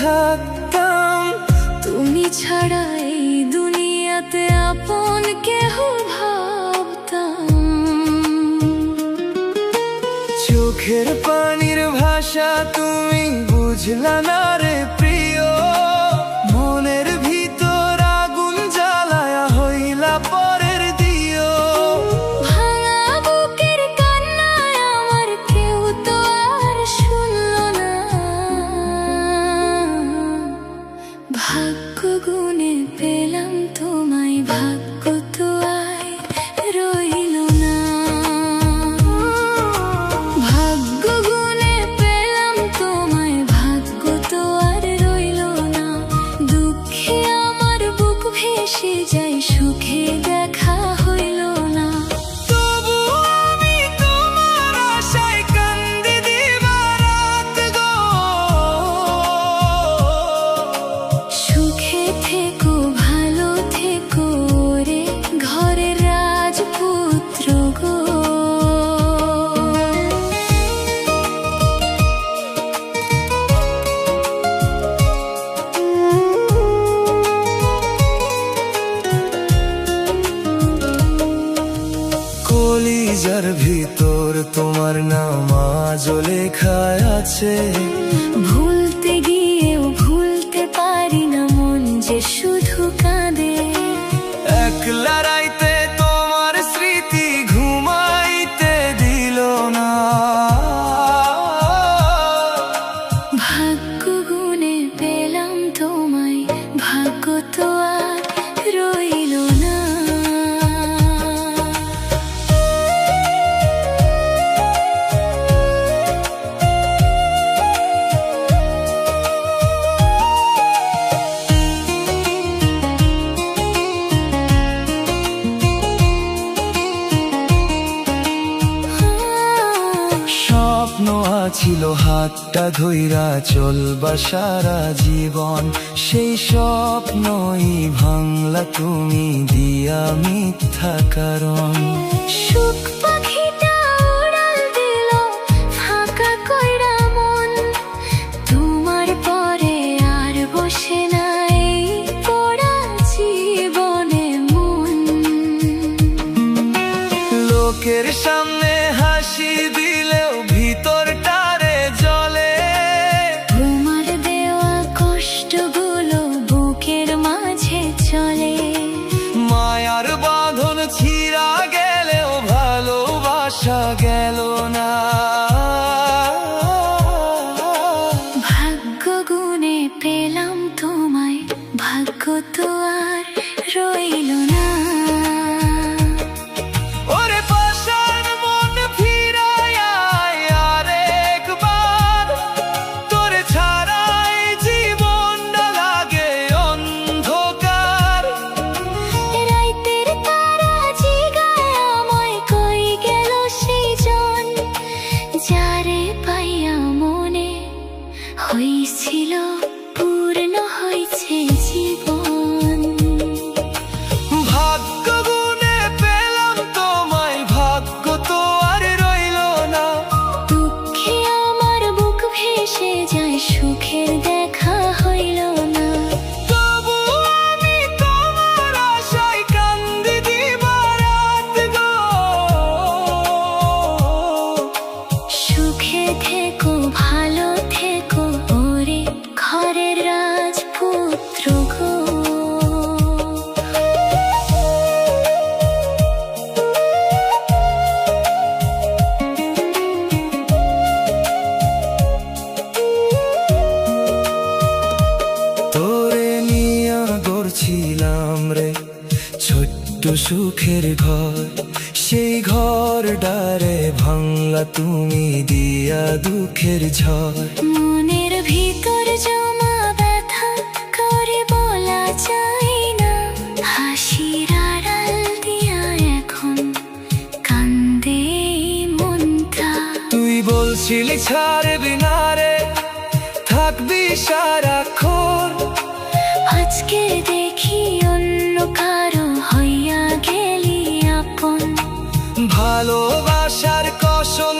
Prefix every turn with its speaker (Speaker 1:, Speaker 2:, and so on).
Speaker 1: থাকতাম।
Speaker 2: তুমি ছাড়া এই দুনিয়াতে আপন কেহ ভাবতাম।
Speaker 1: চোখের পানির ভাষা তুমি বুঝলা না রে প্রিয়, মনের ভিতর আগুন জ্বালায়া হইলা পরের দিও।
Speaker 2: ভাঙা বুকের কান্নায় আমার কেউ তো আর শুনল না। ভাগ্য গুণে পেলাম তোমায়, ভাগ্য তো আর রইল না। ভাগ্য গুণে পেলাম তোমায়, ভাগ্য তো আর রইল না। দুঃখে আমার বুক ভেসে যায়, সুখে দেখা হইল না।
Speaker 1: তবু আমি তোমার আশায় কান্দি দিবারাত গো।
Speaker 2: সুখে থেকো, ভালো থেকো রে ঘরের রাজপুত্র গো।
Speaker 1: কলিজার ভিতর তোমার নাম আজও লেখা আছে।
Speaker 2: ভুলতে গিয়েও ভুলতে পারি না, মন যে শুধু কাঁদে।
Speaker 1: একলা রাইতে তোমার স্মৃতি ঘুমাইতে দিল না।
Speaker 2: ভাগ্য গুণে পেলাম তোমায়, ভাগ্য তো আর রইল না।
Speaker 1: স্বপ্ন আছিল হাতটা ধইরা চলবা সারা জীবন, সেই স্বপ্নই ভাঙলা তুমি দিয়া মিথ্যা কারণ।
Speaker 2: সুখ পাখিটা উড়াল দিল ফাঁকা কইরা মন, তোমার পরে আর বসে নাই পোড়া জীবনে মন।
Speaker 1: লোকের সামনে হাসি দিলেও ভিতরটারে জ্বলে।
Speaker 2: তোমার দেওয়া কষ্টগুলো বুকের মাঝে চলে।
Speaker 1: মায়ার বাঁধন ছিঁড়া গেলেও ভালোবাসা গেল না।
Speaker 2: ভাগ্য গুণে পেলাম তোমায়, ভাগ্য তো আর রইল না।
Speaker 1: ওরে পাষাণ মন ফিরায় আয় আরেকবার, তোরে ছাড়াই জীবনটা লাগে অন্ধকার।
Speaker 2: রাইতের তারা জিগায় আমায়, কই গেল সেই জন যারে পাইয়া মনে হইছিল পূর্ণ হইছে জীবন।
Speaker 1: ভাগ্য গুণে পেলাম তোমায়, ভাগ্য তো আর রইল না।
Speaker 2: দুঃখে আমার বুক ভেসে যায়, সুখের দেখা হইল না।
Speaker 1: তবু আমি তোমার আশায় কান্দি দিবারাত গো।
Speaker 2: সুখে থেকো, ভালো থেকো ওরে ঘরের রাজপুত্র গো।
Speaker 1: তোরে নিয়া গড়ছিলাম রে ছোট্ট সুখের ঘর, সেই ঘর ডারে ভাঙলা তুমি দিয়া দুঃখের ঝড়।
Speaker 2: মনের ভিতর জমা ব্যথা করে বলা যায় না, হাসির আড়াল দিয়া এখন কান্দে মনটা।
Speaker 1: তুই বলছিলি ছাড়বি না রে, থাকবি সারাক্ষণ।
Speaker 2: আজকে দেখি অন্য কারো হইয়া গেলি আপন।
Speaker 1: ভালোবাসার কসম